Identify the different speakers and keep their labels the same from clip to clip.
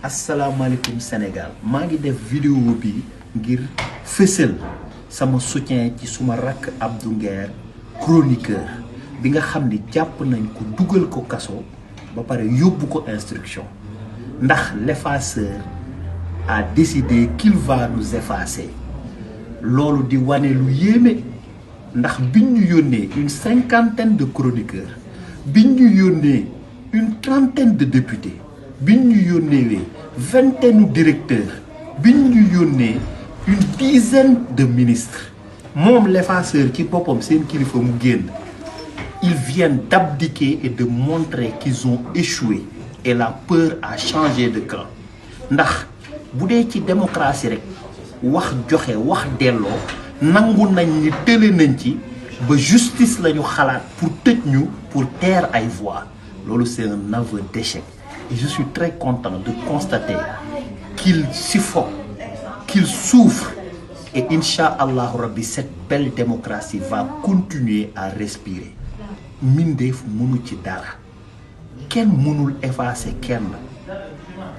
Speaker 1: asalaamaaleykum Sénégal maa ngi def vidéo bi ngir fësal sama soutien ci suma rakk Abdou Nguer chroniqueur bi nga xam ni jàpp nañ ko dugal ko kaso ba pare yóbbu ko instruction ndax l'effaceur a décidé qu'il va nous effacer loolu di wane lu yéeme ndax biñ ñu yónnee une cinquantaine de chroniqueurs biñ ñu yónnee une trentaine de députés biñ ñu yónnee vingtaine directeurs biñ ñu yónnee une dizaine de ministres moom l'effaceur ci boppam seen kilifa mu génn ils viennent d'abdiquer et de montrer qu'ils ont échoué et la peur a changé de camp ndax bu dee ci démocratie rek wax joxe wax delloo nangu nañ ni tële nañ ci ba justice la ñu xalaat pour tëj ñu pour taire ay voix loolu c'est un aveu d'échec et je suis très content de constater qu'il suffoque qu'il souffre et inch'Allah rabbi cette belle démocratie va continuer à respirer mindeef mënu ci dara kenn mënul effacer kenn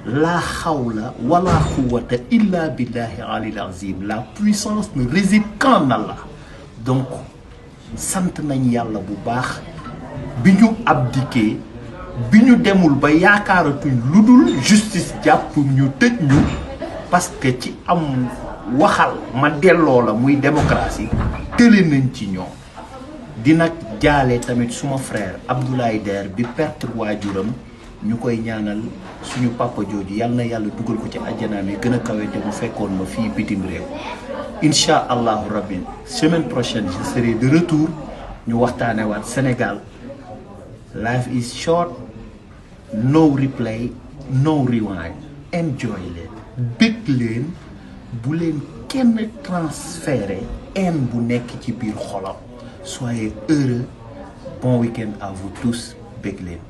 Speaker 1: la hawla wala quwwata illa billahi alil azim la puissance ne réside qu'en Allah donc sant nañ yàlla bu baax bi ñu abdiqué bi ñu demul ba yaakaaratuñ lu dul justice jàpp ñu tëj ñu parce que ci am waxal ma delloo la muy démocratie tële nañ ci ñoom dina jaale tamit suma frère Abdoulaye Der bi perte waajuram ñu koy ñaanal suñu papa jooju yal na yàlla dugal ko ci àjjanaam yi gën a kawe te mu fekkoon ma fii bitim réew incha allahu rabbi semaine prochaine je serai de retour ñu waxtaane waat Sénégal life is short no replay no rewind enjoy leen bëgg leen bu leen kenn transféré haine bu nekk ci biir xolam soyez heureux bon week-end à vous tous bëgg leen